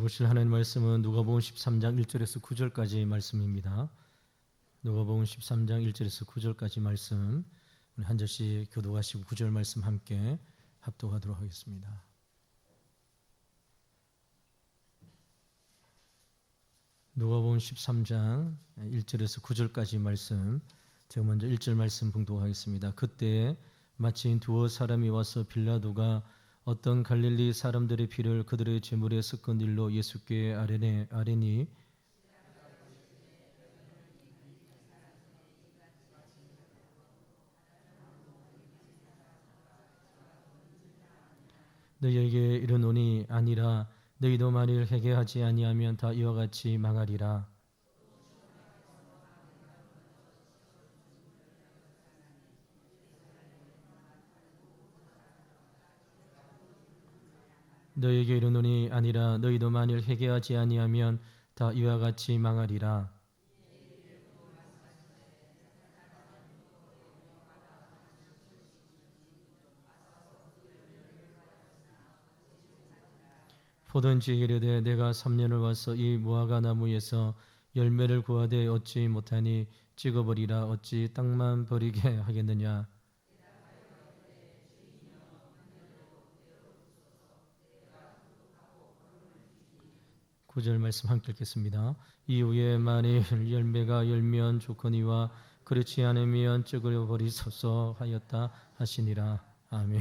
보실 하나님 말씀은 누가복음 13장 1절에서 9절까지 말씀입니다. 누가복음 13장 1절에서 9절까지 말씀 우리 한 절씩 교독하시고 9절 말씀 함께 합독하도록 하겠습니다. 누가복음 13장 1절에서 9절까지 말씀, 제가 먼저 1절 말씀 봉독하겠습니다. 그때 마침 두어 사람이 와서 빌라도가 어떤 갈릴리 사람들의 피를 그들의 제물에 섞은 일로 예수께 아뢰니 너희에게 이르노니 아니라 너희도 만일 회개하지 아니하면 다 이와 같이 망하리라. 너희에게 이르노니 아니라 너희도 만일 회개하지 아니하면 다 이와 같이 망하리라. 포도원지에 이르되 내가 3년을 와서 이 무화과 나무에서 열매를 구하되 얻지 못하니 찍어버리라. 어찌 땅만 버리게 하겠느냐. 9절 말씀 함께 읽겠습니다. 이후에 만일 열매가 열면 좋거니와 그렇지 않으면 찌그려 버리소서 하였다 하시니라. 아멘.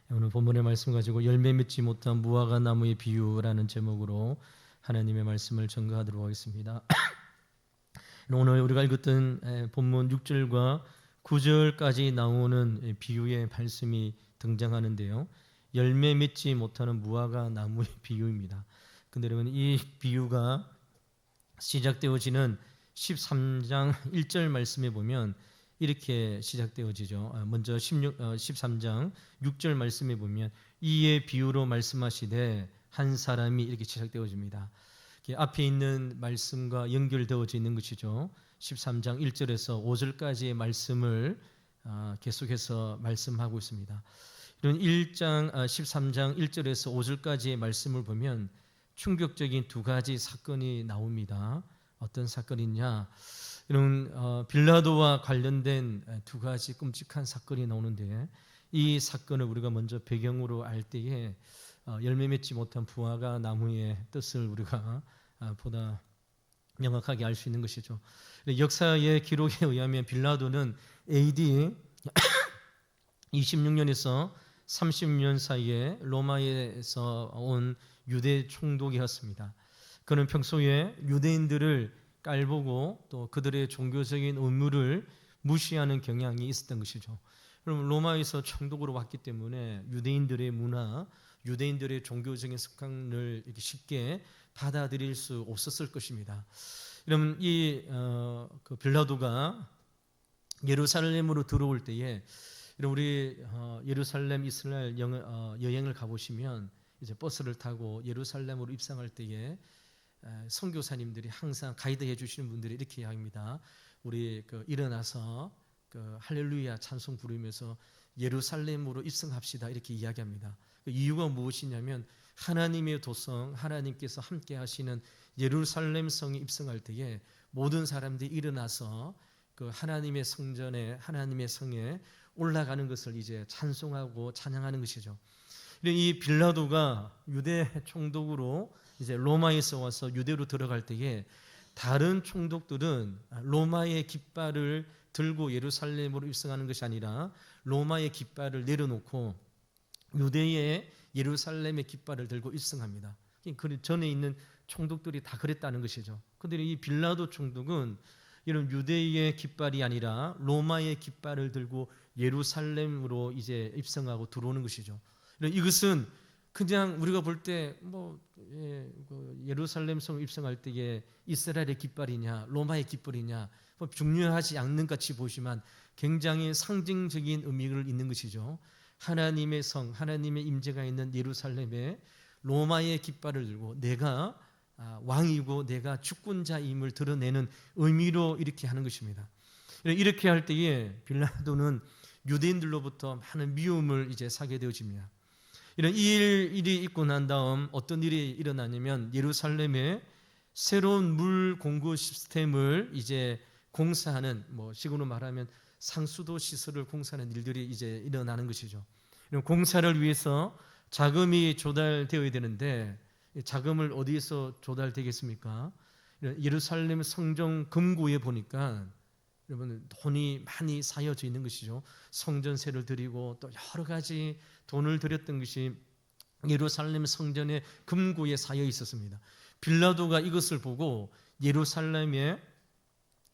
오늘 본문의 말씀 가지고 열매 맺지 못한 무화과 나무의 비유라는 제목으로 하나님의 말씀을 전가하도록 하겠습니다. 오늘 우리가 읽었던 본문 6절과 9절까지 나오는 비유의 말씀이 등장하는데요. 열매 맺지 못하는 무화과 나무의 비유입니다. 근데 여러분, 이 비유가 시작되어지는 13장 1절 말씀에 보면 이렇게 시작되어지죠. 먼저 13장 6절 말씀에 보면 이의 비유로 말씀하시되 한 사람이 이렇게 시작되어집니다. 앞에 있는 말씀과 연결되어져 있는 것이죠. 13장 1절에서 5절까지의 말씀을 계속해서 말씀하고 있습니다. 이런 13장 1절에서 5절까지의 말씀을 보면 충격적인 두 가지 사건이 나옵니다. 어떤 사건이냐? 이런 빌라도와 관련된 두 가지 끔찍한 사건이 나오는데, 이 사건을 우리가 먼저 배경으로 알 때에 열매 맺지 못한 무화과 나무의 뜻을 우리가 보다 명확하게 알 수 있는 것이죠. 역사의 기록에 의하면 빌라도는 AD 26년에서 30년 사이에 로마에서 온 유대 총독이었습니다. 그는 평소에 유대인들을 깔보고 또 그들의 종교적인 의무를 무시하는 경향이 있었던 것이죠. 그럼 로마에서 총독으로 왔기 때문에 유대인들의 문화, 유대인들의 종교적인 습관을 이렇게 쉽게 받아들일 수 없었을 것입니다. 그러면 그 빌라도가 예루살렘으로 들어올 때에, 우리 예루살렘 이스라엘 여행을 가보시면 이제 버스를 타고 예루살렘으로 입성할 때에 선교사님들이 항상 가이드해 주시는 분들이 이렇게 이야기합니다. 우리 일어나서 할렐루야 찬송 부르면서 예루살렘으로 입성합시다, 이렇게 이야기합니다. 그 이유가 무엇이냐면 하나님의 도성, 하나님께서 함께 하시는 예루살렘 성에 입성할 때에 모든 사람들이 일어나서 그 하나님의 성전에, 하나님의 성에 올라가는 것을 이제 찬송하고 찬양하는 것이죠. 이 빌라도가 유대 총독으로 이제 로마에서 와서 유대로 들어갈 때에 다른 총독들은 로마의 깃발을 들고 예루살렘으로 입성하는 것이 아니라 로마의 깃발을 내려놓고 유대의 예루살렘의 깃발을 들고 입성합니다. 그 전에 있는 총독들이 다 그랬다는 것이죠. 그런데 이 빌라도 총독은 이런 유대의 깃발이 아니라 로마의 깃발을 들고 예루살렘으로 이제 입성하고 들어오는 것이죠. 이것은 그냥 우리가 볼 때 예루살렘 성 입성할 때에 이스라엘의 깃발이냐 로마의 깃발이냐 중요하지 않는 같이 보시지만 굉장히 상징적인 의미를 있는 것이죠. 하나님의 성, 하나님의 임재가 있는 예루살렘에 로마의 깃발을 들고 내가 왕이고 내가 주권자임을 드러내는 의미로 이렇게 하는 것입니다. 이렇게 할 때에 빌라도는 유대인들로부터 많은 미움을 이제 사게 되어집니다. 이런 일이 있고 난 다음 어떤 일이 일어나냐면 예루살렘에 새로운 물 공급 시스템을 이제 공사하는, 식으로 말하면 상수도 시설을 공사하는 일들이 이제 일어나는 것이죠. 이런 공사를 위해서 자금이 조달되어야 되는데 자금을 어디에서 조달되겠습니까? 예루살렘 성전 금고에 보니까 여러분 돈이 많이 쌓여져 있는 것이죠. 성전세를 드리고 또 여러 가지 돈을 드렸던 것이 예루살렘 성전의 금고에 쌓여 있었습니다. 빌라도가 이것을 보고 예루살렘의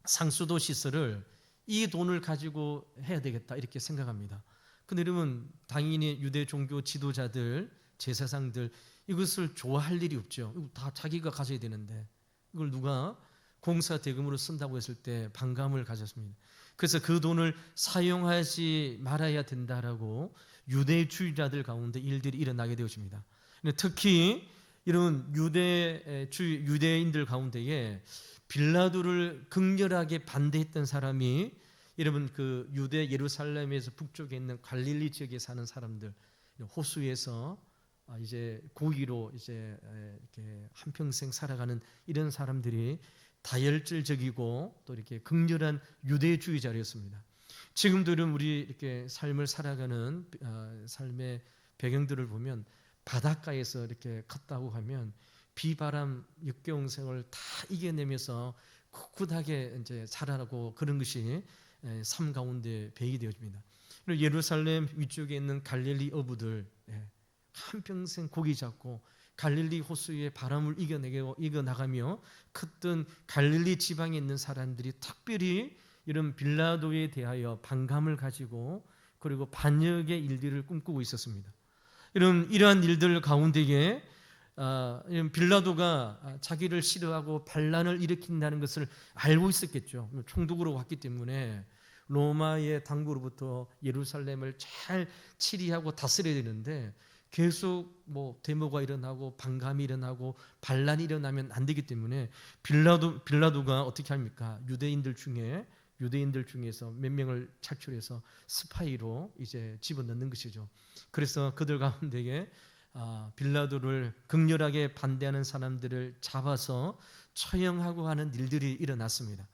상수도 시설을 이 돈을 가지고 해야 되겠다 이렇게 생각합니다. 근데 여러분 당연히 유대 종교 지도자들, 제사장들 이것을 좋아할 일이 없죠. 이거 다 자기가 가져야 되는데 이걸 누가 공사 대금으로 쓴다고 했을 때 반감을 가졌습니다. 그래서 그 돈을 사용하지 말아야 된다라고 유대주의자들 가운데 일들이 일어나게 되었습니다. 특히 이런 유대인들 가운데에 빌라도를 극렬하게 반대했던 사람이 여러분 그 유대 예루살렘에서 북쪽에 있는 갈릴리 지역에 사는 사람들, 호수에서 이제 고기로 이제 이렇게 한평생 살아가는 이런 사람들이 다혈질적이고 또 이렇게 극렬한 유대주의자였습니다. 지금도 우리 이렇게 삶을 살아가는 삶의 배경들을 보면 바닷가에서 이렇게 컸다고 하면 비바람 역경생을 다 이겨내면서 꿋꿋하게 이제 자라고 그런 것이 삶 가운데 배이 되어집니다. 예루살렘 위쪽에 있는 갈릴리 어부들 한평생 고기 잡고 갈릴리 호수의 바람을 이겨나가며 컸던 갈릴리 지방에 있는 사람들이 특별히 이런 빌라도에 대하여 반감을 가지고 그리고 반역의 일들을 꿈꾸고 있었습니다. 이러한 일들 가운데에 빌라도가 자기를 싫어하고 반란을 일으킨다는 것을 알고 있었겠죠. 총독으로 왔기 때문에 로마의 당국으로부터 예루살렘을 잘 치리하고 다스려야 되는데 계속 데모가 일어나고 반감이 일어나고 반란이 일어나면 안 되기 때문에 빌라도가 어떻게 합니까? 유대인들 중에서 몇 명을 착출해서 스파이로 이제 집어넣는 것이죠. 그래서 그들 가운데에 빌라도를 극렬하게 반대하는 사람들을 잡아서 처형하고 하는 일들이 일어났습니다.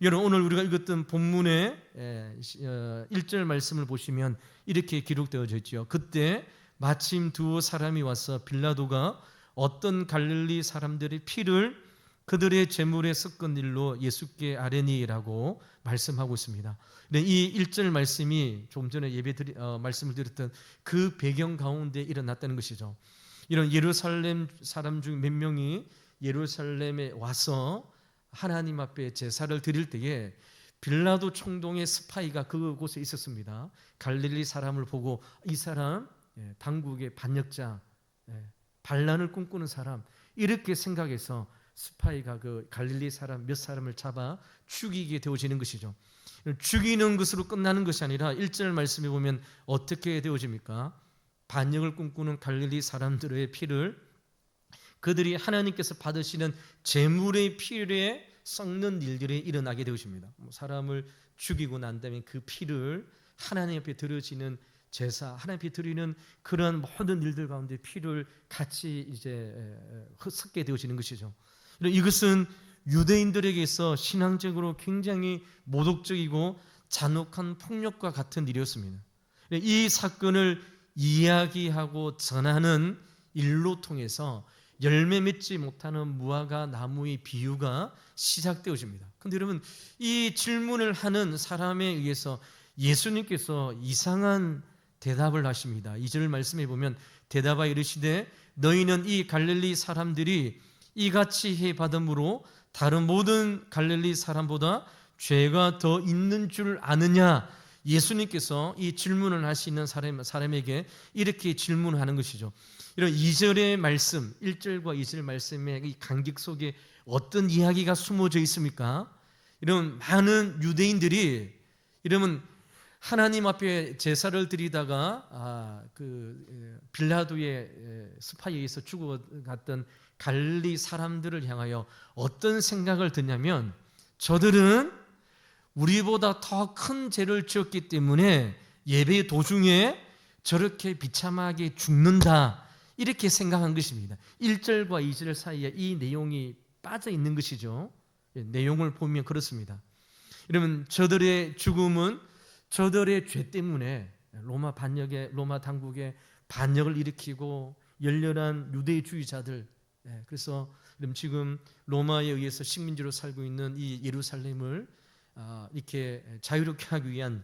여러분 오늘 우리가 읽었던 본문의 1절 말씀을 보시면 이렇게 기록되어져 있죠. 그때 마침 두 사람이 와서 빌라도가 어떤 갈릴리 사람들의 피를 그들의 제물에 섞은 일로 예수께 아뢰니라고 말씀하고 있습니다. 이 1절 말씀이 조금 전에 말씀을 드렸던 그 배경 가운데 일어났다는 것이죠. 이런 예루살렘 사람 중 몇 명이 예루살렘에 와서 하나님 앞에 제사를 드릴 때에 빌라도 총독의 스파이가 그곳에 있었습니다. 갈릴리 사람을 보고 이 사람 당국의 반역자, 반란을 꿈꾸는 사람 이렇게 생각해서 스파이가 그 갈릴리 사람 몇 사람을 잡아 죽이게 되어지는 것이죠. 죽이는 것으로 끝나는 것이 아니라 1절 말씀에 보면 어떻게 되어집니까? 반역을 꿈꾸는 갈릴리 사람들의 피를 그들이 하나님께서 받으시는 제물의 피에 섞는 일들이 일어나게 되어집니다. 사람을 죽이고 난 다음에 그 피를 하나님 앞에 드려지는 제사, 하나님 앞에 드리는 그런 모든 일들 가운데 피를 같이 이제 섞게 되어지는 것이죠. 이것은 유대인들에게서 신앙적으로 굉장히 모독적이고 잔혹한 폭력과 같은 일이었습니다. 이 사건을 이야기하고 전하는 일로 통해서 열매 맺지 못하는 무화과 나무의 비유가 시작되어집니다. 그런데 여러분 이 질문을 하는 사람에 의해서 예수님께서 이상한 대답을 하십니다. 2절 말씀에 보면 대답하여 이르시되 너희는 이 갈릴리 사람들이 이같이 해 받음으로 다른 모든 갈릴리 사람보다 죄가 더 있는 줄 아느냐? 예수님께서 이 질문을 하시는 사람에게 이렇게 질문하는 것이죠. 이런 2절의 말씀, 1절과 2절 말씀의 이 간격 속에 어떤 이야기가 숨어져 있습니까? 이런 많은 유대인들이 이러면 하나님 앞에 제사를 드리다가 빌라도의 스파이에 의해서 죽어갔던 갈릴리 사람들을 향하여 어떤 생각을 드냐면 저들은 우리보다 더 큰 죄를 지었기 때문에 예배 도중에 저렇게 비참하게 죽는다, 이렇게 생각한 것입니다. 1절과 2절 사이에 이 내용이 빠져 있는 것이죠. 내용을 보면 그렇습니다. 여러분, 저들의 죽음은 저들의 죄 때문에 로마 당국의 반역을 일으키고 열렬한 유대주의자들, 그래서 지금 로마에 의해서 식민지로 살고 있는 이 예루살렘을 이렇게 자유롭게 하기 위한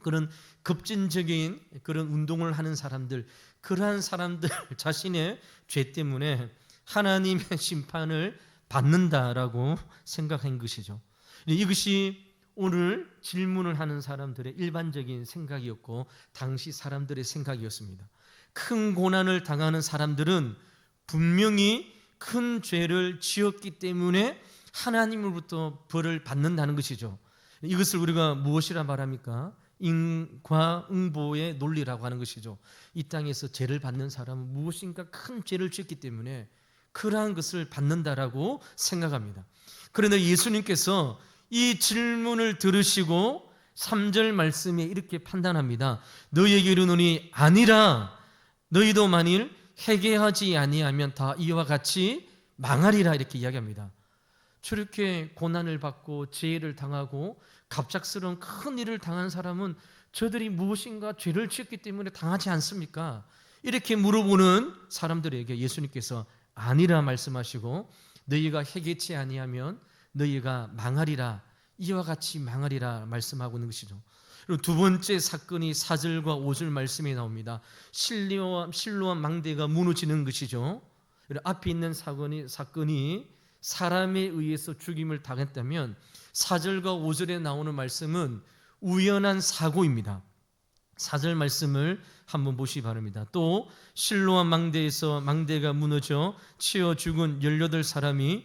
그런 급진적인 그런 운동을 하는 사람들, 그러한 사람들 자신의 죄 때문에 하나님의 심판을 받는다라고 생각한 것이죠. 이것이 오늘 질문을 하는 사람들의 일반적인 생각이었고 당시 사람들의 생각이었습니다. 큰 고난을 당하는 사람들은 분명히 큰 죄를 지었기 때문에 하나님으로부터 벌을 받는다는 것이죠. 이것을 우리가 무엇이라 말합니까? 인과응보의 논리라고 하는 것이죠. 이 땅에서 죄를 받는 사람은 무엇인가 큰 죄를 지었기 때문에 그러한 것을 받는다라고 생각합니다. 그런데 예수님께서 이 질문을 들으시고 3절 말씀에 이렇게 판단합니다. 너희에게 이르노니 아니라 너희도 만일 회개하지 아니하면 다 이와 같이 망하리라, 이렇게 이야기합니다. 저렇게 고난을 받고 죄를 당하고 갑작스러운 큰 일을 당한 사람은 저들이 무엇인가 죄를 지었기 때문에 당하지 않습니까? 이렇게 물어보는 사람들에게 예수님께서 아니라 말씀하시고 너희가 회개치 아니하면 너희가 망하리라, 이와 같이 망하리라 말씀하고 있는 것이죠. 그리고 두 번째 사건이 4절과 5절 말씀에 나옵니다. 실로암 망대가 무너지는 것이죠. 앞에 있는 사건이 사람에 의해서 죽임을 당했다면 4절과 5절에 나오는 말씀은 우연한 사고입니다. 4절 말씀을 한번 보시기 바랍니다. 또 실로암 망대에서 망대가 무너져 치어 죽은 18사람이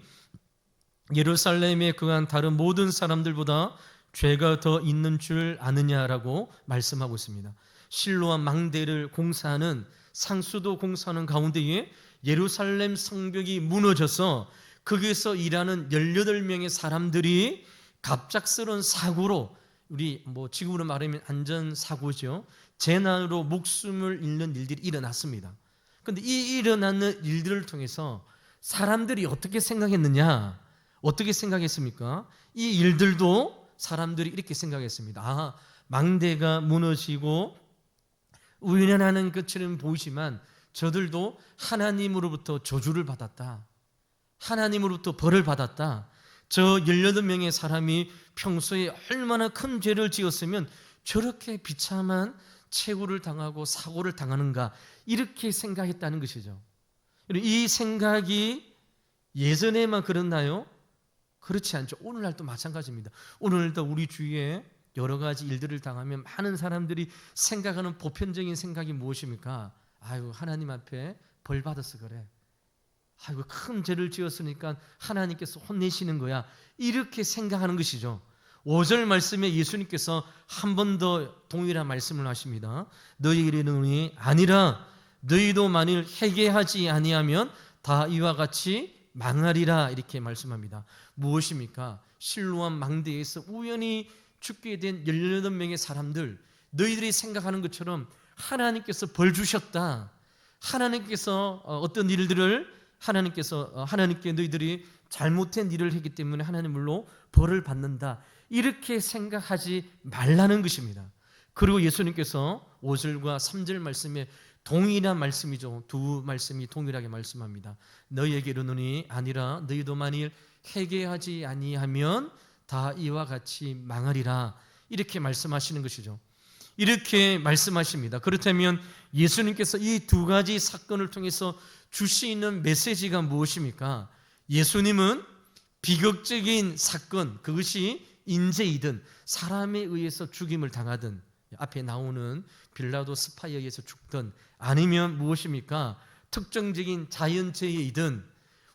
예루살렘에 거한 다른 모든 사람들보다 죄가 더 있는 줄 아느냐라고 말씀하고 있습니다. 실로암 망대를 공사하는 상수도 공사하는 가운데에 예루살렘 성벽이 무너져서 거기에서 일하는 18명의 사람들이 갑작스러운 사고로, 우리 지금으로 말하면 안전사고죠, 재난으로 목숨을 잃는 일들이 일어났습니다. 그런데 이 일어나는 일들을 통해서 사람들이 어떻게 생각했느냐, 어떻게 생각했습니까? 이 일들도 사람들이 이렇게 생각했습니다. 망대가 무너지고 우연하는 것처럼 보이지만 저들도 하나님으로부터 저주를 받았다, 하나님으로부터 벌을 받았다. 저 18명의 사람이 평소에 얼마나 큰 죄를 지었으면 저렇게 비참한 최후를 당하고 사고를 당하는가, 이렇게 생각했다는 것이죠. 이 생각이 예전에만 그렇나요? 그렇지 않죠. 오늘날도 마찬가지입니다. 오늘날도 우리 주위에 여러 가지 일들을 당하면 많은 사람들이 생각하는 보편적인 생각이 무엇입니까? 하나님 앞에 벌 받아서 그래. 큰 죄를 지었으니까 하나님께서 혼내시는 거야, 이렇게 생각하는 것이죠. 5절 말씀에 예수님께서 한 번 더 동일한 말씀을 하십니다. 너희에게 이르노니 아니라 너희도 만일 회개하지 아니하면 다 이와 같이 망하리라, 이렇게 말씀합니다. 무엇입니까? 실로암 망대에서 우연히 죽게 된 18명의 사람들, 너희들이 생각하는 것처럼 하나님께서 벌 주셨다, 하나님께서 어떤 일들을 하나님께 너희들이 잘못된 일을 했기 때문에 하나님으로 벌을 받는다, 이렇게 생각하지 말라는 것입니다. 그리고 예수님께서 5절과 3절 말씀에 동일한 말씀이죠. 두 말씀이 동일하게 말씀합니다. 너희에게 이르노니 아니라 너희도 만일 회개하지 아니하면 다 이와 같이 망하리라, 이렇게 말씀하시는 것이죠. 이렇게 말씀하십니다. 그렇다면 예수님께서 이 두 가지 사건을 통해서 주시는 메시지가 무엇입니까? 예수님은 비극적인 사건, 그것이 인재이든 사람에 의해서 죽임을 당하든, 앞에 나오는 빌라도 스파이에 의해서 죽든, 아니면 무엇입니까? 특정적인 자연재해이든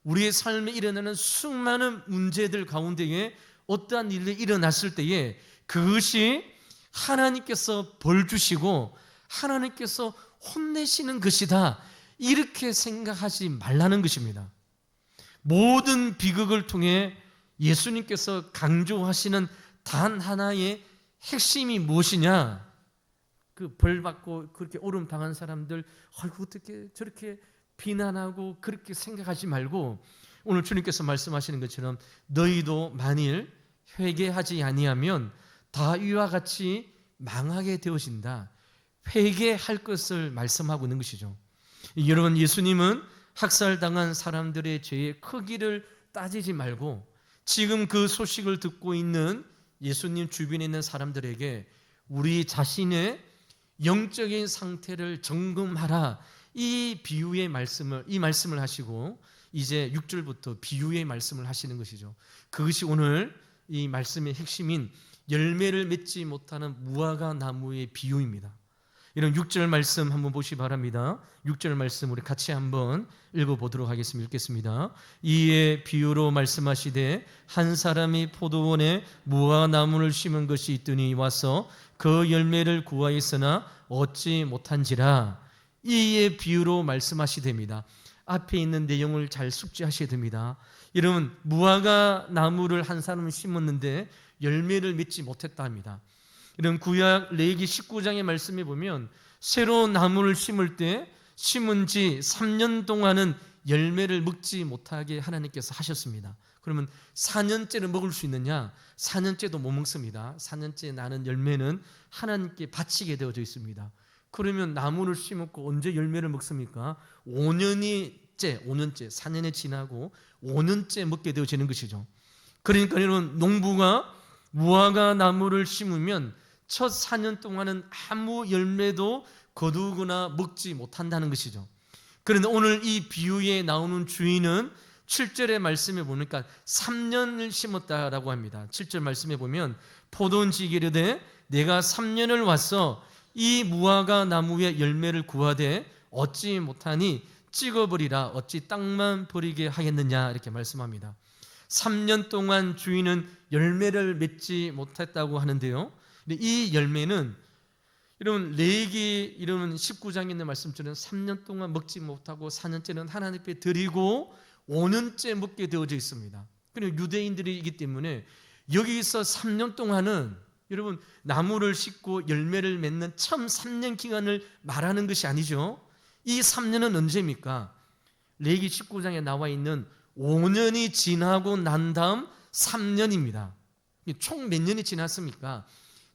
우리의 삶에 일어나는 수많은 문제들 가운데에 어떠한 일이 일어났을 때에 그것이 하나님께서 벌 주시고 하나님께서 혼내시는 것이다, 이렇게 생각하지 말라는 것입니다. 모든 비극을 통해 예수님께서 강조하시는 단 하나의 핵심이 무엇이냐? 그 벌 받고 그렇게 오름 당한 사람들, 아이고 어떻게 저렇게 비난하고 그렇게 생각하지 말고, 오늘 주님께서 말씀하시는 것처럼 너희도 만일 회개하지 아니하면 다 이와 같이 망하게 되어진다. 회개할 것을 말씀하고 있는 것이죠. 여러분, 예수님은 학살당한 사람들의 죄의 크기를 따지지 말고 지금 그 소식을 듣고 있는 예수님 주변에 있는 사람들에게 우리 자신의 영적인 상태를 점검하라, 이 비유의 말씀을, 이 말씀을 하시고 이제 6절부터 비유의 말씀을 하시는 것이죠. 그것이 오늘 이 말씀의 핵심인 열매를 맺지 못하는 무화과 나무의 비유입니다. 이런 6절 말씀 한번 보시기 바랍니다. 6절 말씀 우리 같이 한번 읽어보도록 하겠습니다. 읽겠습니다. 이에 비유로 말씀하시되 한 사람이 포도원에 무화과 나무를 심은 것이 있더니 와서 그 열매를 구하였으나 얻지 못한지라. 이에 비유로 말씀하시됩니다. 앞에 있는 내용을 잘 숙지하셔야 됩니다. 여러분, 무화과 나무를 한 사람은 심었는데 열매를 맺지 못했다 합니다. 이런 구약 레위기 19장의 말씀에 보면 새로운 나무를 심을 때 심은 지 3년 동안은 열매를 먹지 못하게 하나님께서 하셨습니다. 그러면 4년째는 먹을 수 있느냐? 4년째도 못 먹습니다. 4년째 나는 열매는 하나님께 바치게 되어져 있습니다. 그러면 나무를 심었고 언제 열매를 먹습니까? 5년째, 4년이 지나고 5년째 먹게 되어지는 것이죠. 그러니까 이런 농부가 무화과 나무를 심으면 첫 4년 동안은 아무 열매도 거두거나 먹지 못한다는 것이죠. 그런데 오늘 이 비유에 나오는 주인은 7절의 말씀에 보니까 3년을 심었다라고 합니다. 7절 말씀에 보면 포도원지기에 이르되 내가 3년을 와서 이 무화과 나무의 열매를 구하되 얻지 못하니 찍어버리라, 어찌 땅만 버리게 하겠느냐, 이렇게 말씀합니다. 3년 동안 주인은 열매를 맺지 못했다고 하는데요, 이 열매는 여러분 레위기 이런 19장에 있는 말씀처럼 3년 동안 먹지 못하고 4년째는 하나님께 드리고 5년째 먹게 되어져 있습니다. 그리고 유대인들이기 때문에 여기서 3년 동안은 여러분 나무를 심고 열매를 맺는 처음 3년 기간을 말하는 것이 아니죠. 이 3년은 언제입니까? 레위기 19장에 나와 있는 5년이 지나고 난 다음 3년입니다. 총 몇 년이 지났습니까?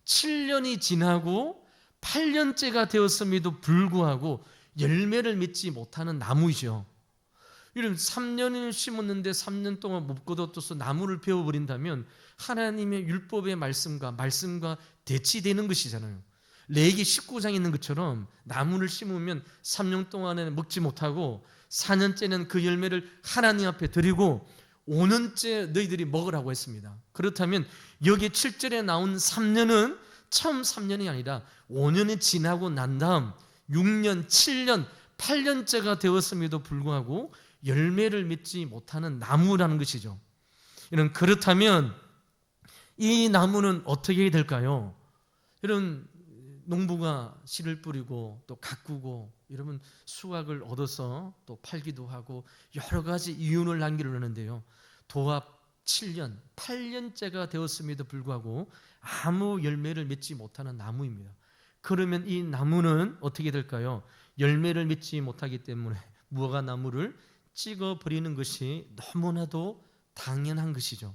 7년이 지나고 8년째가 되었음에도 불구하고 열매를 맺지 못하는 나무이죠. 이런 3년을 심었는데 3년 동안 못 거둬서 나무를 베어버린다면 하나님의 율법의 말씀과 대치되는 것이잖아요. 레위기 19장에 있는 것처럼 나무를 심으면 3년 동안에는 먹지 못하고 4년째는 그 열매를 하나님 앞에 드리고 5년째 너희들이 먹으라고 했습니다. 그렇다면 여기 7절에 나온 3년은 처음 3년이 아니라 5년이 지나고 난 다음 6년, 7년, 8년째가 되었음에도 불구하고 열매를 맺지 못하는 나무라는 것이죠. 이런 그렇다면 이 나무는 어떻게 될까요? 이런 농부가 씨를 뿌리고 또 가꾸고 이러면 수확을 얻어서 또 팔기도 하고 여러 가지 이윤을 남기려 하는데요, 도합 7년, 8년째가 되었음에도 불구하고 아무 열매를 맺지 못하는 나무입니다. 그러면 이 나무는 어떻게 될까요? 열매를 맺지 못하기 때문에 무화과 나무를 찍어버리는 것이 너무나도 당연한 것이죠.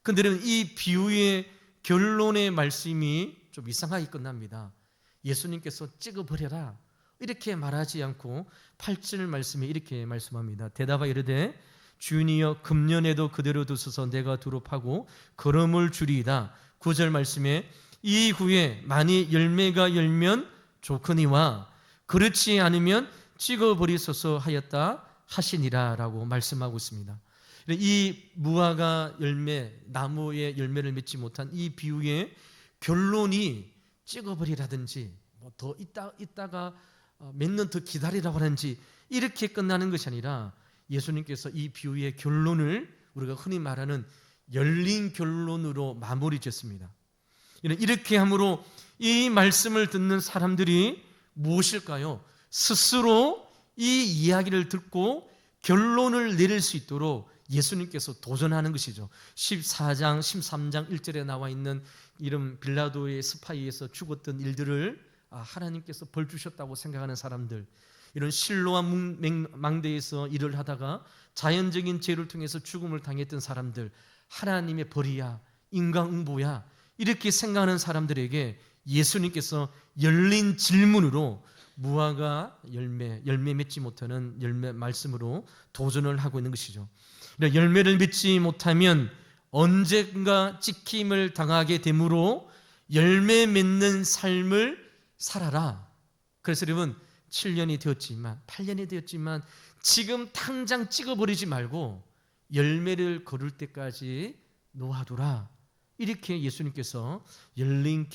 그런데 이 비유의 결론의 말씀이 좀 이상하게 끝납니다. 예수님께서 찍어버려라 이렇게 말하지 않고 8절 말씀에 이렇게 말씀합니다. 대답하여 이르되 주인이여 금년에도 그대로 두소서 내가 두루 파고 거름을 주리이다. 9절 말씀에 이후에 만일 열매가 열면 좋거니와 그렇지 않으면 찍어버리소서 하였다 하시니라 라고 말씀하고 있습니다. 이 무화과 열매, 나무의 열매를 맺지 못한 이 비유의 결론이 찍어버리라든지 더 있다가 몇 년 더 기다리라고 하는지 이렇게 끝나는 것이 아니라 예수님께서 이 비유의 결론을 우리가 흔히 말하는 열린 결론으로 마무리 짓습니다. 이렇게 함으로 이 말씀을 듣는 사람들이 무엇일까요? 스스로 이 이야기를 듣고 결론을 내릴 수 있도록 예수님께서 도전하는 것이죠. 14장, 13장 1절에 나와 있는 이런 빌라도의 스파이에서 죽었던 일들을 하나님께서 벌 주셨다고 생각하는 사람들, 이런 실로와 망대에서 일을 하다가 자연적인 죄를 통해서 죽음을 당했던 사람들, 하나님의 벌이야, 인과응보야, 이렇게 생각하는 사람들에게 예수님께서 열린 질문으로 무화과 열매 맺지 못하는 열매 말씀으로 도전을 하고 있는 것이죠. 열매를 맺지 못하면 언젠가 찍힘을 당하게 되므로 열매 맺는 삶을 살아라. 그래서 여러분 7년이 되었지만 8년이 되었지만 지금 당장 찍어버리지 말고 열매를 거둘 때까지 놓아두라. 이렇게 예수님께서 열린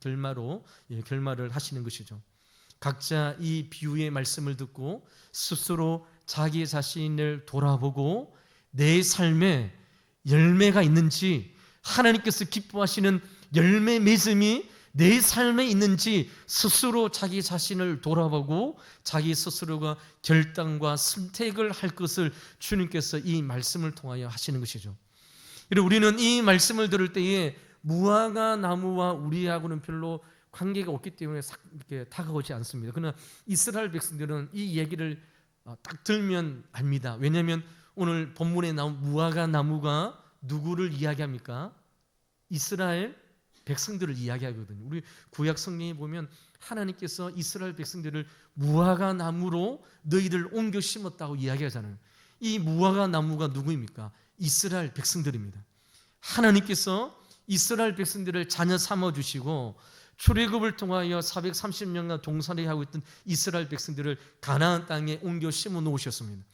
결말로 결말을 하시는 것이죠. 각자 이 비유의 말씀을 듣고 스스로 자기 자신을 돌아보고 내 삶에 열매가 있는지, 하나님께서 기뻐하시는 열매 맺음이 내 삶에 있는지 스스로 자기 자신을 돌아보고 자기 스스로가 결단과 선택을 할 것을 주님께서 이 말씀을 통하여 하시는 것이죠. 우리는 이 말씀을 들을 때에 무화과 나무와 우리하고는 별로 관계가 없기 때문에 이렇게 다가오지 않습니다. 그러나 이스라엘 백성들은 이 얘기를 딱 들면 압니다. 왜냐하면 오늘 본문에 나온 무화과 나무가 누구를 이야기합니까? 이스라엘 백성들을 이야기하거든요. 우리 구약 성경에 보면 하나님께서 이스라엘 백성들을 무화과 나무로 너희들 옮겨 심었다고 이야기하잖아요. 이 무화과 나무가 누구입니까? 이스라엘 백성들입니다. 하나님께서 이스라엘 백성들을 자녀 삼아주시고 출애굽을 통하여 430년간 동살이 하고 있던 이스라엘 백성들을 가나안 땅에 옮겨 심어 놓으셨습니다.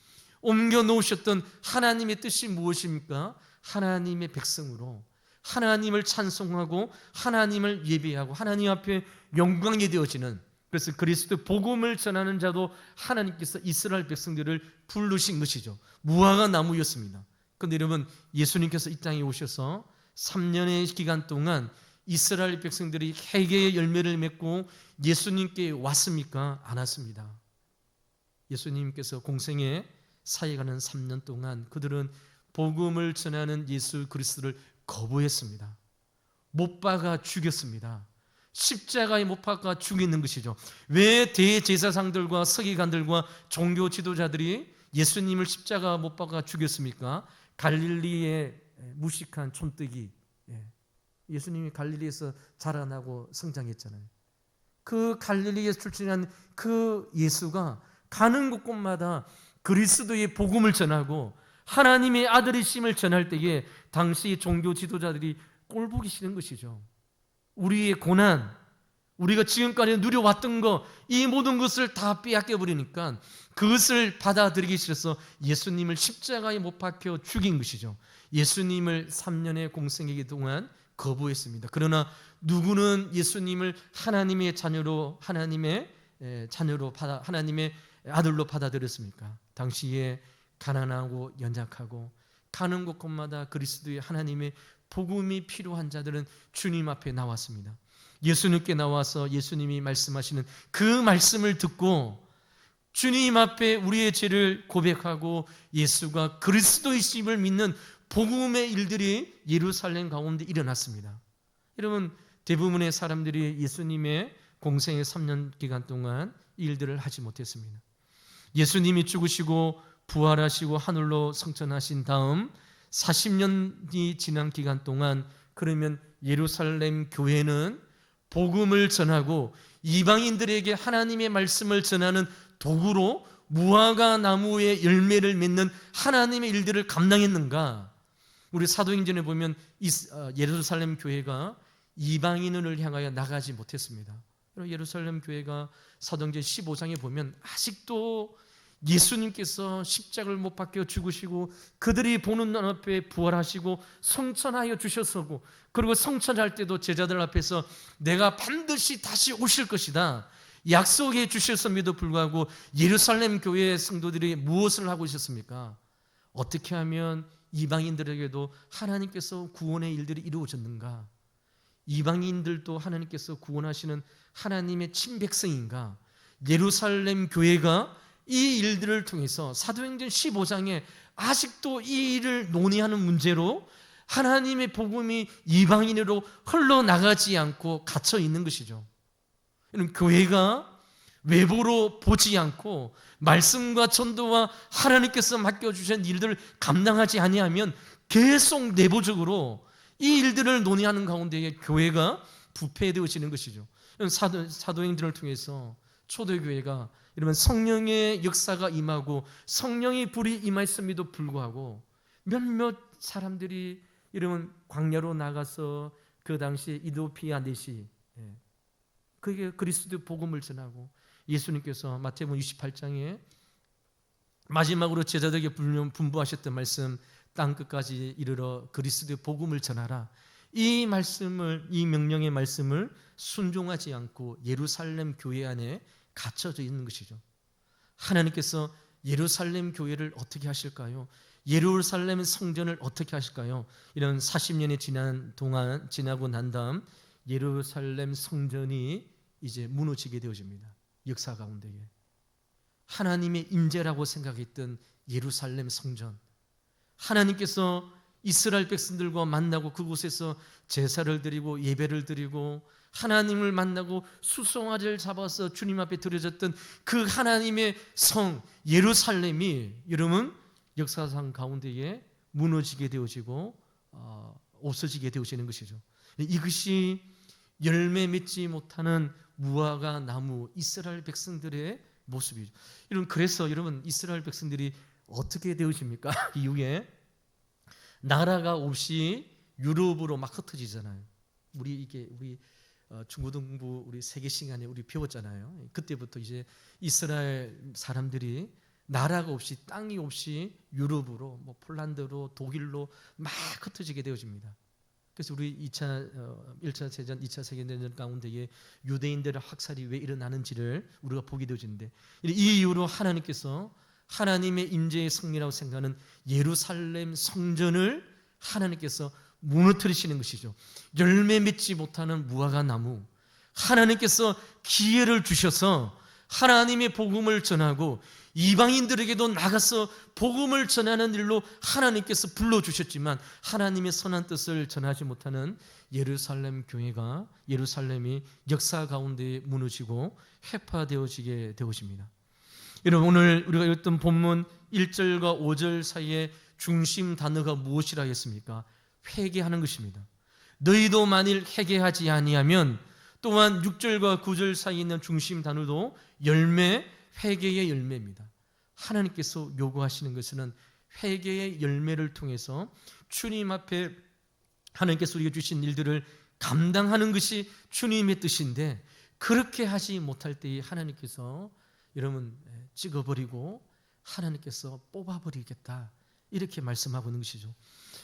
옮겨 놓으셨던 하나님의 뜻이 무엇입니까? 하나님의 백성으로 하나님을 찬송하고 하나님을 예배하고 하나님 앞에 영광이 되어지는, 그래서 그리스도 복음을 전하는 자도 하나님께서 이스라엘 백성들을 부르신 것이죠. 무화과 나무였습니다. 그런데 여러분, 예수님께서 이 땅에 오셔서 3년의 기간 동안 이스라엘 백성들이 회개의 열매를 맺고 예수님께 왔습니까? 안 왔습니다. 예수님께서 공생에 사역하는 3년 동안 그들은 복음을 전하는 예수 그리스도를 거부했습니다. 못 박아 죽였습니다. 십자가에 못 박아 죽이는 것이죠. 왜 대제사장들과 서기관들과 종교 지도자들이 예수님을 십자가 못 박아 죽였습니까? 갈릴리의 무식한 촌뜨기, 예수님이 갈릴리에서 자라나고 성장했잖아요. 그 갈릴리에서 출신한 그 예수가 가는 곳곳마다 그리스도의 복음을 전하고 하나님의 아들이심을 전할 때에 당시 종교 지도자들이 꼴보기 싫은 것이죠. 우리의 고난, 우리가 지금까지 누려왔던 것, 이 모든 것을 다 빼앗겨 버리니까 그것을 받아들이기 싫어서 예수님을 십자가에 못 박혀 죽인 것이죠. 예수님을 3년의 공생애기 동안 거부했습니다. 그러나 누구는 예수님을 하나님의 자녀로, 하나님의 아들로 받아들였습니까? 당시에 가난하고 연약하고 가는 곳곳마다 그리스도의 하나님의 복음이 필요한 자들은 주님 앞에 나왔습니다. 예수님께 나와서 예수님이 말씀하시는 그 말씀을 듣고 주님 앞에 우리의 죄를 고백하고 예수가 그리스도이심을 믿는 복음의 일들이 예루살렘 가운데 일어났습니다. 여러분, 대부분의 사람들이 예수님의 공생의 3년 기간 동안 이 일들을 하지 못했습니다. 예수님이 죽으시고 부활하시고 하늘로 승천하신 다음 40년이 지난 기간 동안 그러면 예루살렘 교회는 복음을 전하고 이방인들에게 하나님의 말씀을 전하는 도구로 무화과 나무의 열매를 맺는 하나님의 일들을 감당했는가? 우리 사도행전에 보면 예루살렘 교회가 이방인을 향하여 나가지 못했습니다. 예루살렘 교회가 사도행전 15장에 보면 아직도 예수님께서 십자가를 못 박혀 죽으시고 그들이 보는 눈 앞에 부활하시고 성천하여 주셨고, 그리고 성천할 때도 제자들 앞에서 내가 반드시 다시 오실 것이다 약속해 주셨음에도 불구하고 예루살렘 교회의 성도들이 무엇을 하고 있었습니까? 어떻게 하면 이방인들에게도 하나님께서 구원의 일들이 이루어졌는가? 이방인들도 하나님께서 구원하시는 하나님의 친백성인가? 예루살렘 교회가 이 일들을 통해서 사도행전 15장에 아직도 이 일을 논의하는 문제로 하나님의 복음이 이방인으로 흘러나가지 않고 갇혀 있는 것이죠. 이런 교회가 외부로 보지 않고 말씀과 전도와 하나님께서 맡겨주신 일들을 감당하지 아니하면 계속 내부적으로 이 일들을 논의하는 가운데에 교회가 부패되어지는 것이죠. 사도행전을 통해서 초대교회가 이러면 성령의 역사가 임하고 성령의 불이 임했음에도 불구하고 몇몇 사람들이 이러면 광야로 나가서 그 당시에 이도피아 내시, 그게 그리스도의 복음을 전하고 예수님께서 마태복음 28장에 마지막으로 제자들에게 분부하셨던 말씀, 땅 끝까지 이르러 그리스도의 복음을 전하라. 이 말씀을, 이 명령의 말씀을 순종하지 않고 예루살렘 교회 안에 갇혀져 있는 것이죠. 하나님께서 예루살렘 교회를 어떻게 하실까요? 예루살렘 성전을 어떻게 하실까요? 이런 40년이 지나고 난 다음 예루살렘 성전이 이제 무너지게 되어집니다. 역사 가운데에 하나님의 임재라고 생각했던 예루살렘 성전, 하나님께서 이스라엘 백성들과 만나고 그곳에서 제사를 드리고 예배를 드리고 하나님을 만나고 수송아지를 잡아서 주님 앞에 드려졌던 그 하나님의 성 예루살렘이 여러분 역사상 가운데에 무너지게 되어지고 없어지게 되어지는 것이죠. 이것이 열매 맺지 못하는 무화과 나무 이스라엘 백성들의 모습이죠. 그래서 여러분 이스라엘 백성들이 어떻게 되어집니까? 이후에 나라가 없이 유럽으로 막 흩어지잖아요. 우리 중고등부 우리 세계 시간에 우리 배웠잖아요. 그때부터 이제 이스라엘 사람들이 나라가 없이 땅이 없이 유럽으로 폴란드로 독일로 막 흩어지게 되어집니다. 그래서 우리 1차 세전, 2차 세계대전 가운데에 유대인들의 학살이 왜 일어나는지를 우리가 보게 되어지는데 이 이유로 하나님께서 하나님의 임재의 성리라고 생각하는 예루살렘 성전을 하나님께서 무너뜨리시는 것이죠. 열매 맺지 못하는 무화과 나무, 하나님께서 기회를 주셔서 하나님의 복음을 전하고 이방인들에게도 나가서 복음을 전하는 일로 하나님께서 불러주셨지만 하나님의 선한 뜻을 전하지 못하는 예루살렘 교회가 예루살렘이 역사 가운데 무너지고 회파되어지게 되어집니다. 여러분 오늘 우리가 읽었던 본문 1절과 5절 사이에 중심 단어가 무엇이라 했습니까? 회개하는 것입니다. 너희도 만일 회개하지 아니하면 또한 6절과 9절 사이에 있는 중심 단어도 열매, 회개의 열매입니다. 하나님께서 요구하시는 것은 회개의 열매를 통해서 주님 앞에 하나님께서 우리에게 주신 일들을 감당하는 것이 주님의 뜻인데 그렇게 하지 못할 때에 하나님께서 여러분 찍어버리고 하나님께서 뽑아버리겠다 이렇게 말씀하고 있는 것이죠.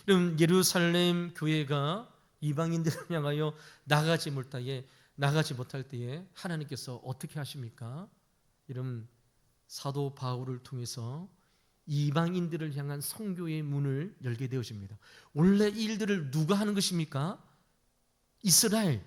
여러분 예루살렘 교회가 이방인들을 향하여 나가지 못할 때에 하나님께서 어떻게 하십니까? 여러분 사도 바울을 통해서 이방인들을 향한 선교의 문을 열게 되어집니다. 원래 이 일들을 누가 하는 것입니까? 이스라엘.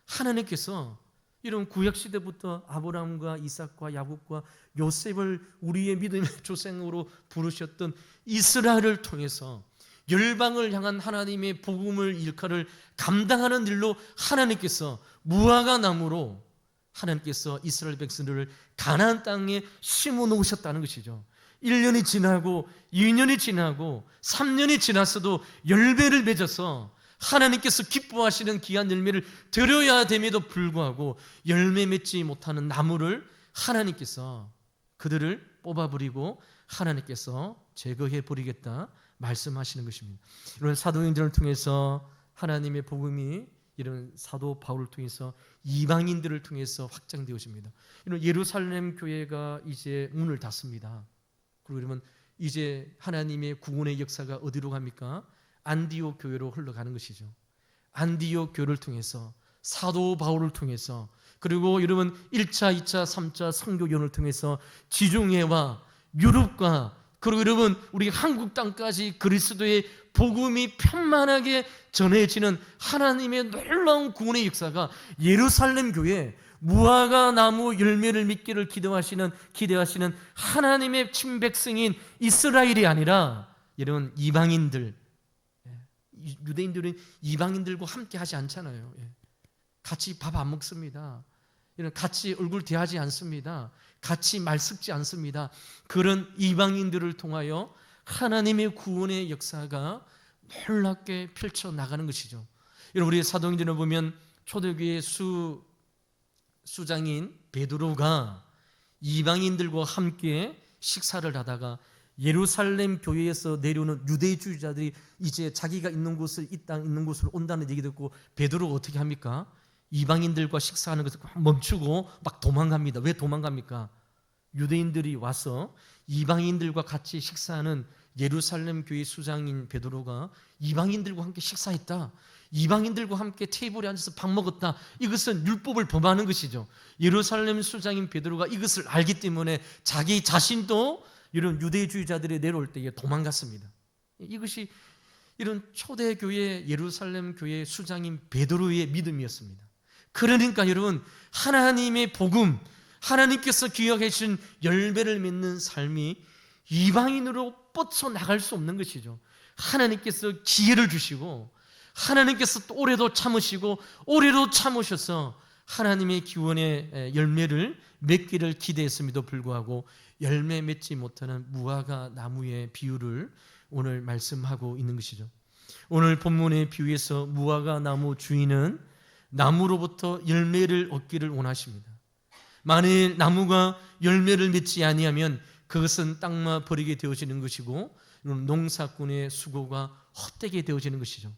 하나님께서 이런 구약시대부터 아브라함과 이삭과 야곱과 요셉을 우리의 믿음의 조상으로 부르셨던 이스라엘을 통해서 열방을 향한 하나님의 복음을 일카를 감당하는 일로 하나님께서 무화과 나무로 하나님께서 이스라엘 백성들을 가나안 땅에 심어 놓으셨다는 것이죠. 1년이 지나고 2년이 지나고 3년이 지났어도 열매를 맺어서 하나님께서 기뻐하시는 귀한 열매를 드려야 됨에도 불구하고 열매 맺지 못하는 나무를 하나님께서 그들을 뽑아버리고 하나님께서 제거해 버리겠다 말씀하시는 것입니다. 이런 사도행전을 통해서 하나님의 복음이 이런 사도 바울을 통해서 이방인들을 통해서 확장되어집니다. 이런 예루살렘 교회가 이제 문을 닫습니다. 그리고 그러면 이제 하나님의 구원의 역사가 어디로 갑니까? 안디옥 교회로 흘러가는 것이죠. 안디옥 교회를 통해서 사도 바울을 통해서 그리고 여러분 1차, 2차, 3차 선교연을 통해서 지중해와 유럽과 그리고 여러분 우리 한국 땅까지 그리스도의 복음이 편만하게 전해지는 하나님의 놀라운 구원의 역사가 예루살렘 교회 무화과 나무 열매를 맺기를 기대하시는 하나님의 친백성인 이스라엘이 아니라 여러분 이방인들, 유대인들은 이방인들과 함께 하지 않잖아요. 같이 밥 안 먹습니다. 이런 같이 얼굴 대하지 않습니다. 같이 말 섞지 않습니다. 그런 이방인들을 통하여 하나님의 구원의 역사가 놀랍게 펼쳐나가는 것이죠. 여러분, 우리 사도행전을 보면 초대교회의 수장인 베드로가 이방인들과 함께 식사를 하다가 예루살렘 교회에서 내려오는 유대주의자들이 이제 자기가 있는 곳을, 이 땅 있는 곳으로 온다는 얘기 듣고 베드로가 어떻게 합니까? 이방인들과 식사하는 것을 멈추고 막 도망갑니다. 왜 도망갑니까? 유대인들이 와서 이방인들과 같이 식사하는 예루살렘 교회 수장인 베드로가 이방인들과 함께 식사했다, 이방인들과 함께 테이블에 앉아서 밥 먹었다, 이것은 율법을 범하는 것이죠. 예루살렘 수장인 베드로가 이것을 알기 때문에 자기 자신도 이런 유대주의자들이 내려올 때에 도망갔습니다. 이것이 이런 초대교회 예루살렘 교회 수장인 베드로의 믿음이었습니다. 그러니까 여러분, 하나님의 복음, 하나님께서 기억해 주신 열매를 맺는 삶이 이방인으로 뻗쳐나갈 수 없는 것이죠. 하나님께서 기회를 주시고 하나님께서 또 오래도 참으시고 오래도 참으셔서 하나님의 기원의 열매를 맺기를 기대했음에도 불구하고 열매 맺지 못하는 무화과 나무의 비유를 오늘 말씀하고 있는 것이죠. 오늘 본문의 비유에서 무화과 나무 주인은 나무로부터 열매를 얻기를 원하십니다. 만일 나무가 열매를 맺지 아니하면 그것은 땅마 버리게 되어지는 것이고 농사꾼의 수고가 헛되게 되어지는 것이죠.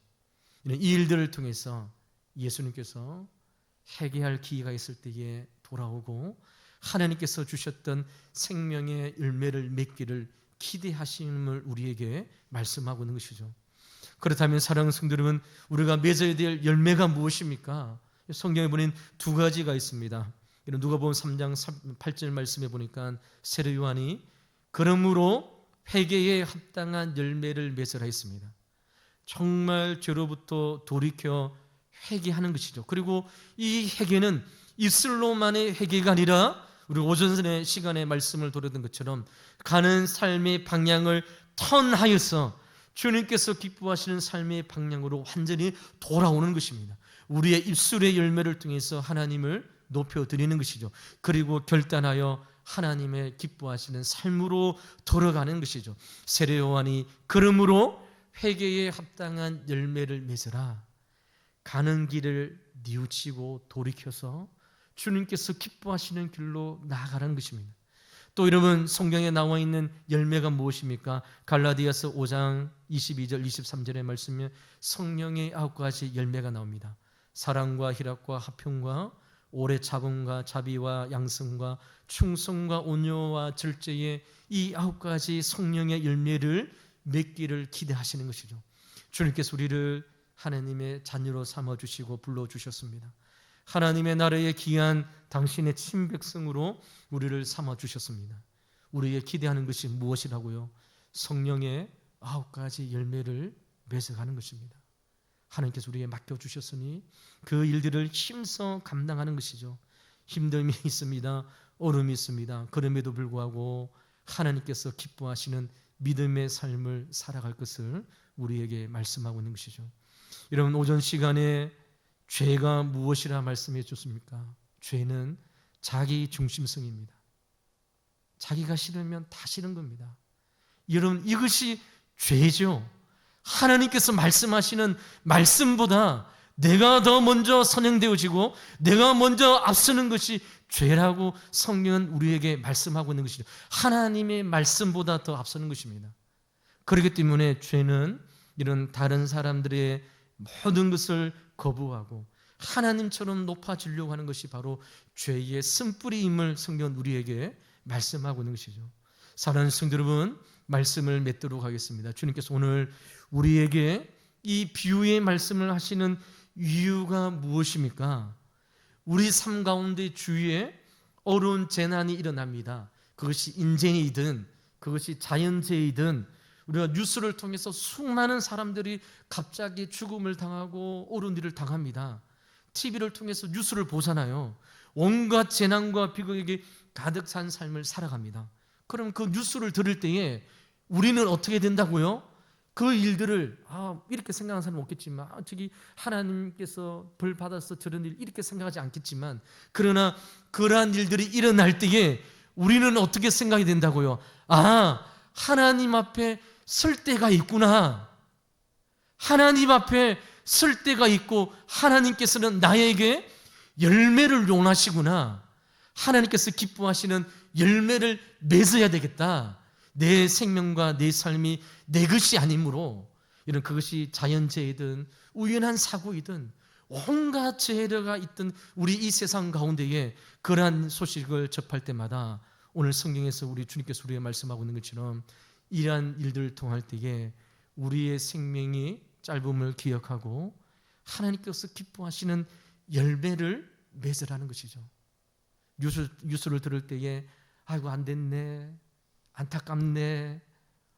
이 일들을 통해서 예수님께서 회개할 기회가 있을 때에 돌아오고 하나님께서 주셨던 생명의 열매를 맺기를 기대하심을 우리에게 말씀하고 있는 것이죠. 그렇다면 사랑하는 성도 여러분, 우리가 맺어야 될 열매가 무엇입니까? 성경에 보면 두 가지가 있습니다. 누가복음 3장 8절 말씀에 보니까 세례 요한이 그러므로 회개에 합당한 열매를 맺으라 했습니다. 정말 죄로부터 돌이켜 회개하는 것이죠. 그리고 이 회개는 입술로만의 회개가 아니라 우리 오전 시간에 말씀을 들었던 것처럼 가는 삶의 방향을 턴하여서 주님께서 기뻐하시는 삶의 방향으로 완전히 돌아오는 것입니다. 우리의 입술의 열매를 통해서 하나님을 높여드리는 것이죠. 그리고 결단하여 하나님의 기뻐하시는 삶으로 돌아가는 것이죠. 세례 요한이 그러므로 회개에 합당한 열매를 맺으라, 가는 길을 뉘우치고 돌이켜서 주님께서 기뻐하시는 길로 나아가는 것입니다. 또 여러분, 성경에 나와 있는 열매가 무엇입니까? 갈라디아서 5장 22절 23절의 말씀에 성령의 9가지 열매가 나옵니다. 사랑과 희락과 화평과 오래 참음과 자비와 양성과 충성과 온유와 절제의 이 9가지 성령의 열매를 맺기를 기대하시는 것이죠. 주님께서 우리를 하나님의 자녀로 삼아주시고 불러주셨습니다. 하나님의 나라에 귀한 당신의 친백성으로 우리를 삼아주셨습니다. 우리에게 기대하는 것이 무엇이라고요? 성령의 9가지 열매를 맺어가는 것입니다. 하나님께서 우리에게 맡겨주셨으니 그 일들을 힘써 감당하는 것이죠. 힘듦이 있습니다. 어려움이 있습니다. 그럼에도 불구하고 하나님께서 기뻐하시는 믿음의 삶을 살아갈 것을 우리에게 말씀하고 있는 것이죠. 여러분, 오전 시간에 죄가 무엇이라 말씀해 줬습니까? 죄는 자기 중심성입니다. 자기가 싫으면 다 싫은 겁니다. 여러분, 이것이 죄죠. 하나님께서 말씀하시는 말씀보다 내가 더 먼저 선행되어지고 내가 먼저 앞서는 것이 죄라고 성경은 우리에게 말씀하고 있는 것이죠. 하나님의 말씀보다 더 앞서는 것입니다. 그렇기 때문에 죄는 이런 다른 사람들의 모든 것을 거부하고 하나님처럼 높아지려고 하는 것이 바로 죄의 쓴뿌리임을 성경은 우리에게 말씀하고 있는 것이죠. 사랑하는 성도 여러분, 말씀을 맺도록 하겠습니다. 주님께서 오늘 우리에게 이 비유의 말씀을 하시는 이유가 무엇입니까? 우리 삶 가운데 주위에 어려운 재난이 일어납니다. 그것이 인재이든 그것이 자연재해이든 우리가 뉴스를 통해서 수많은 사람들이 갑자기 죽음을 당하고 어려운 일을 당합니다. TV를 통해서 뉴스를 보잖아요. 온갖 재난과 비극이 가득 찬 삶을 살아갑니다. 그럼 그 뉴스를 들을 때에 우리는 어떻게 된다고요? 그 일들을 이렇게 생각하는 사람은 없겠지만 저기 하나님께서 벌 받아서 저런 일 이렇게 생각하지 않겠지만, 그러나 그러한 일들이 일어날 때에 우리는 어떻게 생각이 된다고요? 하나님 앞에 설 때가 있구나. 하나님 앞에 설 때가 있고 하나님께서는 나에게 열매를 원하시구나. 하나님께서 기뻐하시는 열매를 맺어야 되겠다. 내 생명과 내 삶이 내 것이 아니므로, 이런 그것이 자연재해든 우연한 사고이든 온갖 재해가 있던 우리 이 세상 가운데에 그러한 소식을 접할 때마다 오늘 성경에서 우리 주님께서 우리에게 말씀하고 있는 것처럼 이러한 일들을 통할 때에 우리의 생명이 짧음을 기억하고 하나님께서 기뻐하시는 열매를 맺으라는 것이죠. 뉴스를 들을 때에 아이고 안 됐네, 안타깝네,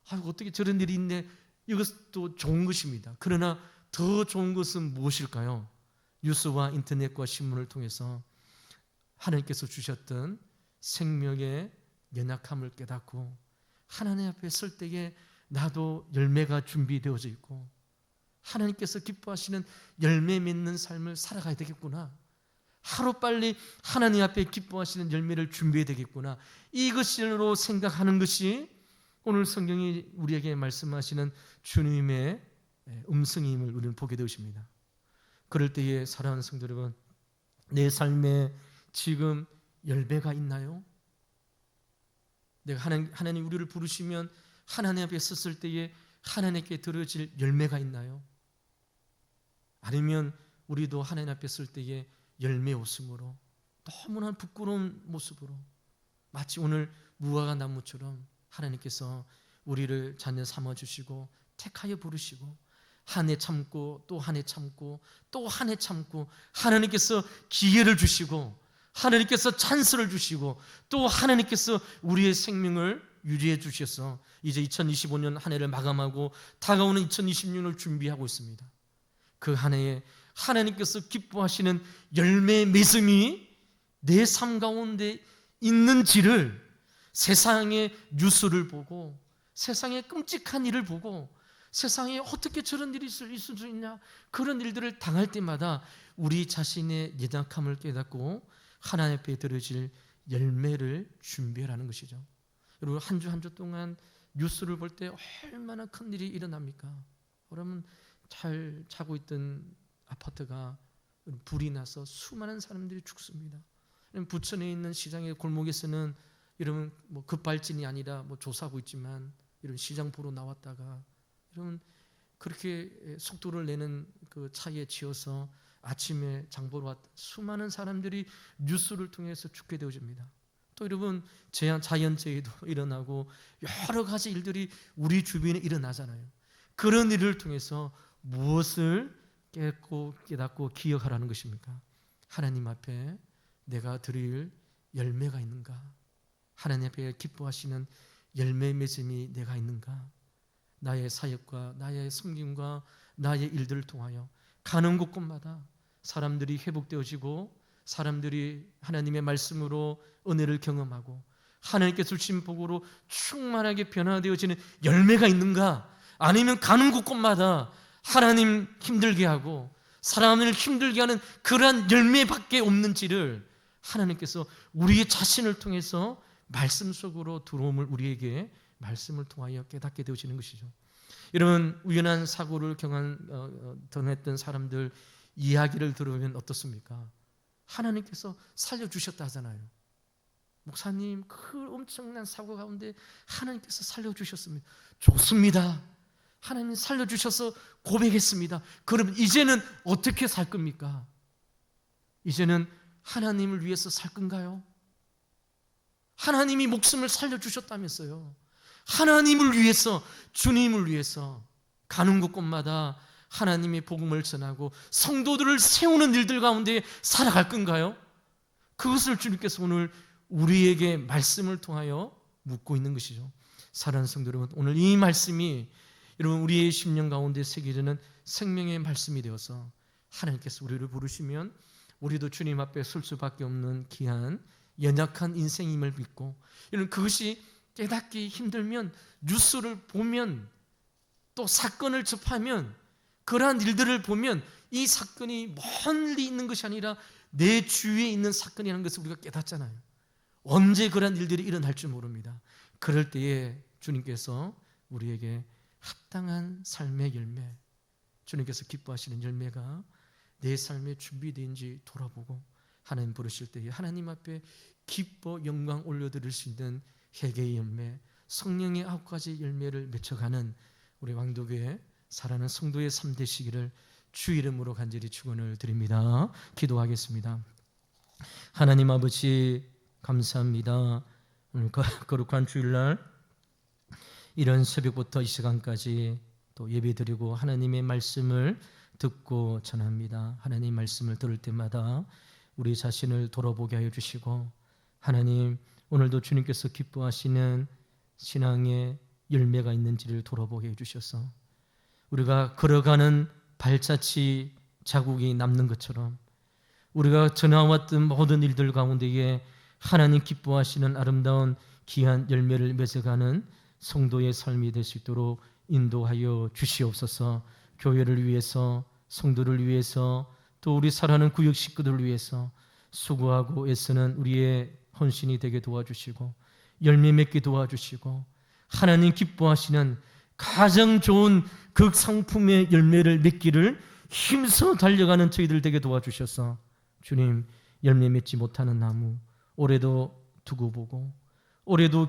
아이고 어떻게 저런 일이 있네, 이것도 좋은 것입니다. 그러나 더 좋은 것은 무엇일까요? 뉴스와 인터넷과 신문을 통해서 하나님께서 주셨던 생명의 연약함을 깨닫고 하나님 앞에 설 때에 나도 열매가 준비되어져 있고 하나님께서 기뻐하시는 열매 맺는 삶을 살아가야 되겠구나, 하루빨리 하나님 앞에 기뻐하시는 열매를 준비해야 되겠구나, 이것으로 생각하는 것이 오늘 성경이 우리에게 말씀하시는 주님의 음성임을 우리는 보게 되십니다. 그럴 때에 사랑하는 성도 여러분, 내 삶에 지금 열매가 있나요? 내가 하나님 우리를 부르시면 하나님 앞에 섰을 때에 하나님께 들어질 열매가 있나요? 아니면 우리도 하나님 앞에 설 때에 열매 없음으로 너무나 부끄러운 모습으로, 마치 오늘 무화과 나무처럼 하나님께서 우리를 자녀 삼아주시고 택하여 부르시고 한 해 참고 또 한 해 참고 또 한 해 참고 하나님께서 기회를 주시고 하나님께서 찬스를 주시고 또 하나님께서 우리의 생명을 유지해 주셔서 이제 2025년 한 해를 마감하고 다가오는 2026년을 준비하고 있습니다. 그 한 해에 하나님께서 기뻐하시는 열매 맺음이 내 삶 가운데 있는지를, 세상의 뉴스를 보고 세상의 끔찍한 일을 보고 세상에 어떻게 저런 일이 있을 수 있냐, 그런 일들을 당할 때마다 우리 자신의 연약함을 깨닫고 하나님 앞에 드려질 열매를 준비하라는 것이죠. 여러분, 한 주 한 주 동안 뉴스를 볼 때 얼마나 큰 일이 일어납니까? 그러면 잘 자고 있던 아파트가 불이 나서 수많은 사람들이 죽습니다. 부천에 있는 시장의 골목에서는 이러면 급발진이 아니라 조사하고 있지만 이런 시장 보러 나왔다가 여러분 그렇게 속도를 내는 그 차에 치여서 아침에 장 보러 왔던 수많은 사람들이 뉴스를 통해서 죽게 되어집니다. 또 여러분 자연재해도 일어나고 여러 가지 일들이 우리 주변에 일어나잖아요. 그런 일을 통해서 무엇을 깨닫고 기억하라는 것입니까? 하나님 앞에 내가 드릴 열매가 있는가? 하나님 앞에 기뻐하시는 열매 맺음이 내가 있는가? 나의 사역과 나의 섬김과 나의 일들을 통하여 가는 곳곳마다 사람들이 회복되어지고 사람들이 하나님의 말씀으로 은혜를 경험하고 하나님께서 주신 복으로 충만하게 변화되어지는 열매가 있는가? 아니면 가는 곳곳마다 하나님 힘들게 하고 사람을 힘들게 하는 그러한 열매밖에 없는지를 하나님께서 우리의 자신을 통해서 말씀 속으로 들어옴을 우리에게 말씀을 통하여 깨닫게 되어지는 것이죠. 여러분, 우연한 사고를 당했던 사람들 이야기를 들으면 어떻습니까? 하나님께서 살려주셨다 하잖아요. 목사님, 그 엄청난 사고 가운데 하나님께서 살려주셨습니다. 좋습니다. 하나님 살려주셔서 고백했습니다. 그럼 이제는 어떻게 살 겁니까? 이제는 하나님을 위해서 살 건가요? 하나님이 목숨을 살려주셨다면서요. 하나님을 위해서, 주님을 위해서 가는 곳곳마다 하나님의 복음을 전하고 성도들을 세우는 일들 가운데 살아갈 건가요? 그것을 주님께서 오늘 우리에게 말씀을 통하여 묻고 있는 것이죠. 사랑하는 성도 여러분, 오늘 이 말씀이 여러분 우리의 심령 가운데 새겨지는 생명의 말씀이 되어서 하나님께서 우리를 부르시면 우리도 주님 앞에 설 수밖에 없는 귀한 연약한 인생임을 믿고, 여러분 그것이 깨닫기 힘들면 뉴스를 보면 또 사건을 접하면 그러한 일들을 보면 이 사건이 멀리 있는 것이 아니라 내 주위에 있는 사건이라는 것을 우리가 깨닫잖아요. 언제 그러한 일들이 일어날 줄 모릅니다. 그럴 때에 주님께서 우리에게 합당한 삶의 열매, 주님께서 기뻐하시는 열매가 내 삶에 준비된지 돌아보고 하나님 부르실 때에 하나님 앞에 기뻐 영광 올려드릴 수 있는 회개의 열매, 성령의 9가지 열매를 맺혀가는 우리 왕도교회 살아가는 성도의 삶 되시기를 주 이름으로 간절히 축원을 드립니다. 기도하겠습니다. 하나님 아버지 감사합니다. 오늘 거룩한 주일날 이런 새벽부터 이 시간까지 또 예배드리고 하나님의 말씀을 듣고 전합니다. 하나님 말씀을 들을 때마다 우리 자신을 돌아보게 하여 주시고 하나님 오늘도 주님께서 기뻐하시는 신앙의 열매가 있는지를 돌아보게 해 주셔서 우리가 걸어가는 발자취 자국이 남는 것처럼 우리가 전해왔던 모든 일들 가운데에 하나님 기뻐하시는 아름다운 귀한 열매를 맺어가는 성도의 삶이 될 수 있도록 인도하여 주시옵소서. 교회를 위해서, 성도를 위해서, 또 우리 살아가는 구역 식구들을 위해서 수고하고 애쓰는 우리의 헌신이 되게 도와주시고 열매 맺게 도와주시고 하나님 기뻐하시는 가장 좋은 그 상품의 열매를 맺기를 힘써 달려가는 저희들 되게 도와주셔서 주님 열매 맺지 못하는 나무 올해도 두고 보고 올해도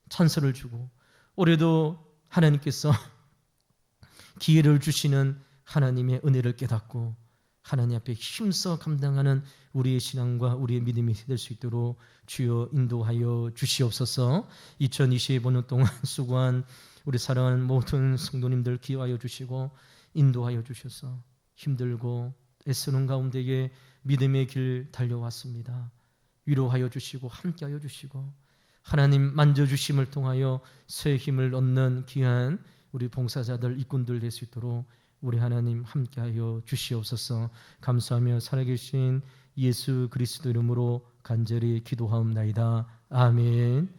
찬스를 주고 올해도 하나님께서 기회를 주시는 하나님의 은혜를 깨닫고 하나님 앞에 힘써 감당하는 우리의 신앙과 우리의 믿음이 될 수 있도록 주여 인도하여 주시옵소서. 2025년 동안 수고한 우리 사랑하는 모든 성도님들 기여하여 주시고 인도하여 주셔서 힘들고 애쓰는 가운데에 믿음의 길 달려왔습니다. 위로하여 주시고 함께하여 주시고 하나님 만져주심을 통하여 새 힘을 얻는 귀한 우리 봉사자들 일꾼들 될 수 있도록 우리 하나님 함께하여 주시옵소서. 감사하며 살아계신 예수 그리스도 이름으로 간절히 기도하옵나이다. 아멘.